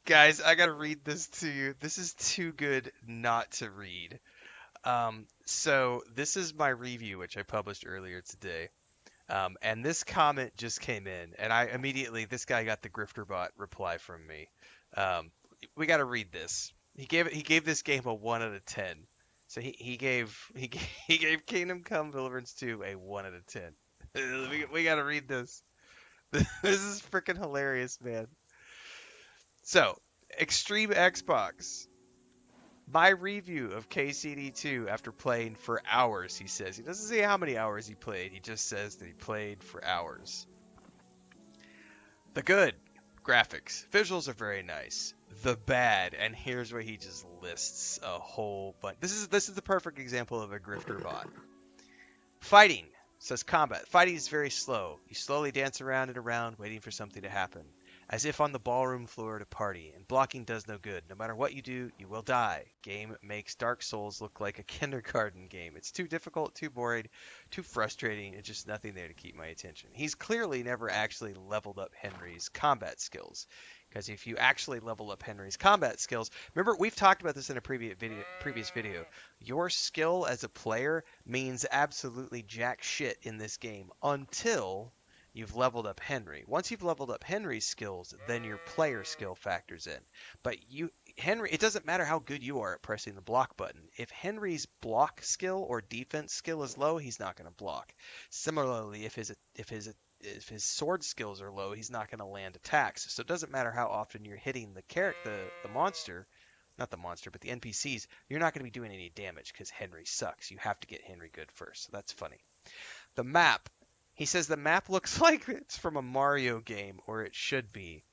Guys, I gotta read this to you. This is too good not to read. So this is my review, which I published earlier today. And this comment just came in, and I immediately, this guy got the Grifter bot reply from me. Um, we gotta read this. He gave this game a 1 out of 10. So he gave Kingdom Come Deliverance 2 a 1 out of 10. We gotta read this. This is freaking hilarious, man. So, Extreme Xbox. My review of KCD2 after playing for hours, he says. He doesn't say how many hours he played, he just says that he played for hours. The good graphics, visuals are very nice. The bad, and here's where he just lists a whole bunch. This is the perfect example of a grifter bot. Fighting, says combat. Fighting is very slow. You slowly dance around and around, waiting for something to happen, as if on the ballroom floor at a party, and blocking does no good. No matter what you do, you will die. Game makes Dark Souls look like a kindergarten game. It's too difficult, too boring, too frustrating, and just nothing there to keep my attention. He's clearly never actually leveled up Henry's combat skills. Because if you actually level up Henry's combat skills, remember we've talked about this in a previous video. Your skill as a player means absolutely jack shit in this game until you've leveled up Henry. Once you've leveled up Henry's skills, then your player skill factors in. But Henry, it doesn't matter how good you are at pressing the block button. If Henry's block skill or defense skill is low, he's not going to block. Similarly, if his sword skills are low, he's not going to land attacks. So it doesn't matter how often you're hitting the monster, not the monster, but the NPCs, you're not going to be doing any damage because Henry sucks. You have to get Henry good first. So that's funny. The map. He says the map looks like it's from a Mario game, or it should be.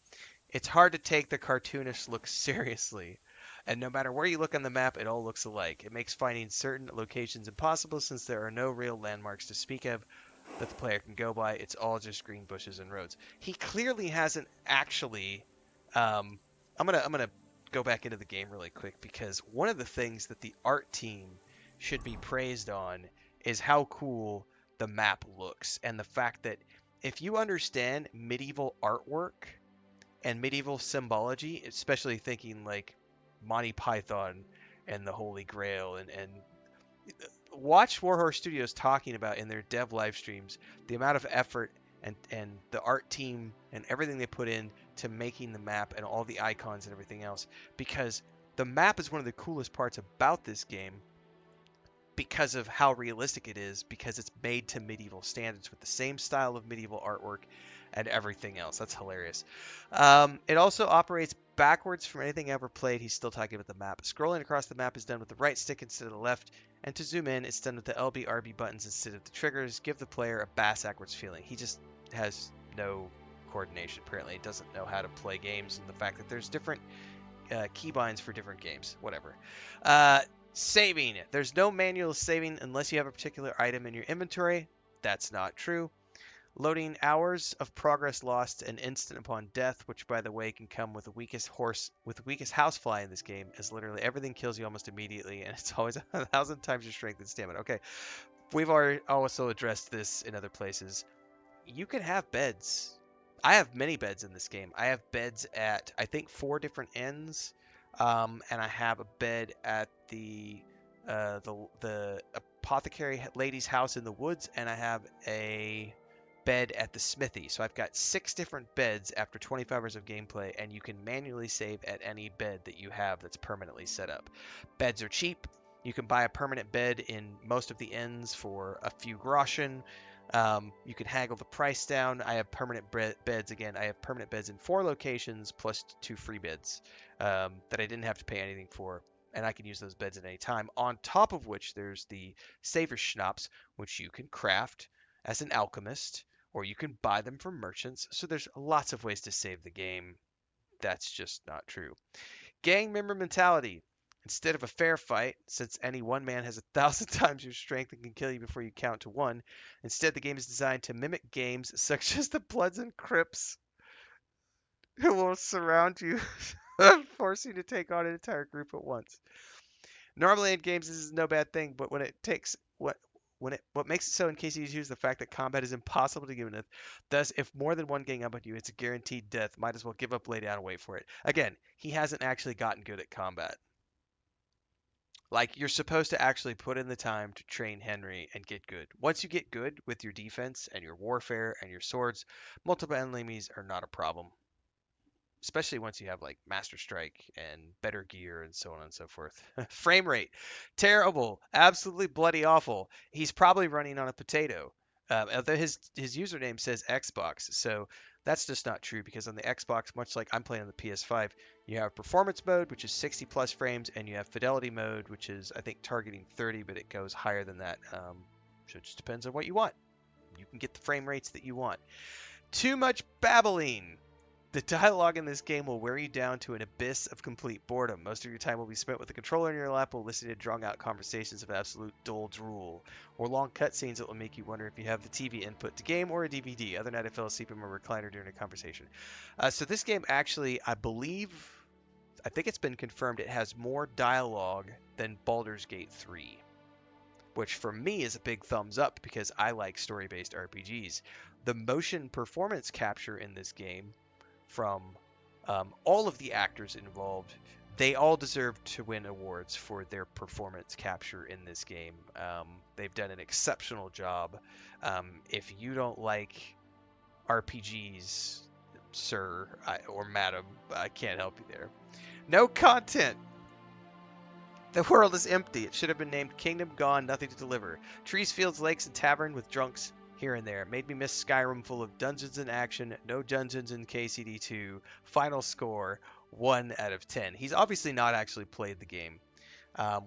It's hard to take the cartoonish look seriously. And no matter where you look on the map, it all looks alike. It makes finding certain locations impossible since there are no real landmarks to speak of that the player can go by. It's all just green bushes and roads. He clearly hasn't actually. I'm gonna go back into the game really quick because one of the things that the art team should be praised on is how cool the map looks and the fact that if you understand medieval artwork and medieval symbology, especially thinking like Monty Python and the Holy Grail and watch Warhorse Studios talking about in their dev live streams the amount of effort and the art team and everything they put in to making the map and all the icons and everything else, because the map is one of the coolest parts about this game because of how realistic it is, because it's made to medieval standards with the same style of medieval artwork and everything else. That's hilarious. It also operates backwards from anything ever played. He's still talking about the map. Scrolling across the map is done with the right stick instead of the left, and to zoom in, it's done with the LB, RB buttons instead of the triggers. Give the player a bass-backwards feeling. He just has no coordination. Apparently, he doesn't know how to play games, and the fact that there's different keybinds for different games. Whatever. Saving. There's no manual saving unless you have a particular item in your inventory. That's not true. Loading hours of progress lost and instant upon death, which by the way can come with the weakest housefly in this game, as literally everything kills you almost immediately, and it's always 1,000 times your strength and stamina. Okay, we've already also addressed this in other places. You can have beds. I have many beds in this game. I have beds at I think 4 different inns, and I have a bed at the apothecary lady's house in the woods, and I have a bed at the smithy. So I've got 6 different beds after 25 hours of gameplay, and you can manually save at any bed that you have that's permanently set up. Beds are cheap. You can buy a permanent bed in most of the inns for a few groschen. You can haggle the price down. I have permanent beds again. I have permanent beds in 4 locations plus 2 free beds that I didn't have to pay anything for, and I can use those beds at any time. On top of which, there's the saver schnapps, which you can craft as an alchemist, or you can buy them from merchants. So there's lots of ways to save the game. That's just not true. Gang member mentality. Instead of a fair fight, since any one man has 1,000 times your strength and can kill you before you count to 1, instead the game is designed to mimic games such as the Bloods and Crips, who will surround you, forcing you to take on an entire group at once. Normally in games this is no bad thing, but when it takes What makes it so in KCD2 is the fact that combat is impossible to give with. Thus, if more than one gang up on you, it's a guaranteed death. Might as well give up, lay down, and wait for it. Again, he hasn't actually gotten good at combat. Like, you're supposed to actually put in the time to train Henry and get good. Once you get good with your defense and your warfare and your swords, multiple enemies are not a problem. Especially once you have like Master Strike and better gear and so on and so forth. Frame rate, terrible, absolutely bloody awful. He's probably running on a potato. Although his username says Xbox, so that's just not true because on the Xbox, much like I'm playing on the PS5, you have performance mode, which is 60 plus frames, and you have fidelity mode, which is I think targeting 30, but it goes higher than that. So it just depends on what you want. You can get the frame rates that you want. Too much babbling. The dialogue in this game will wear you down to an abyss of complete boredom. Most of your time will be spent with the controller in your lap while listening to drawn-out conversations of absolute dull drool, or long cutscenes that will make you wonder if you have the TV input to game or a DVD. Other night I fell asleep in my recliner during a conversation. So this game actually, I think it's been confirmed, it has more dialogue than Baldur's Gate 3, which for me is a big thumbs up because I like story-based RPGs. The motion performance capture in this game from all of the actors involved, they all deserve to win awards for their performance capture in this game. They've done an exceptional job. If you don't like RPGs, sir or madam, I can't help you there. No content. The world is empty. It should have been named Kingdom Gone, Nothing to Deliver. Trees, fields, lakes, and tavern with drunks here and there. It made me miss Skyrim, full of dungeons and action. No dungeons in KCD2. Final score, 1 out of 10. He's obviously not actually played the game.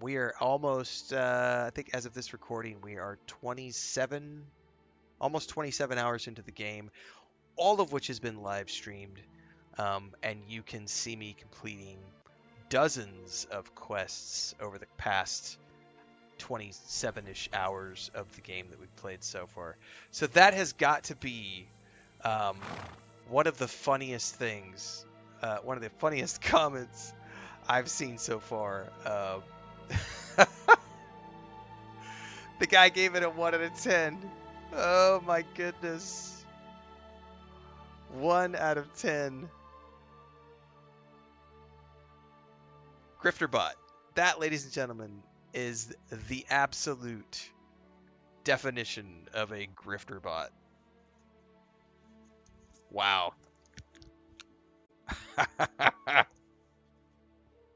We are almost, I think as of this recording, we are almost 27 hours into the game, all of which has been live streamed. And you can see me completing dozens of quests over the past 27-ish hours of the game that we've played so far. So that has got to be um, one of the funniest things, one of the funniest comments I've seen so far. The guy gave it a 1 out of 10. Oh my goodness. 1 out of 10. Grifterbot. That, ladies and gentlemen, is the absolute definition of a Grifterbot. Wow.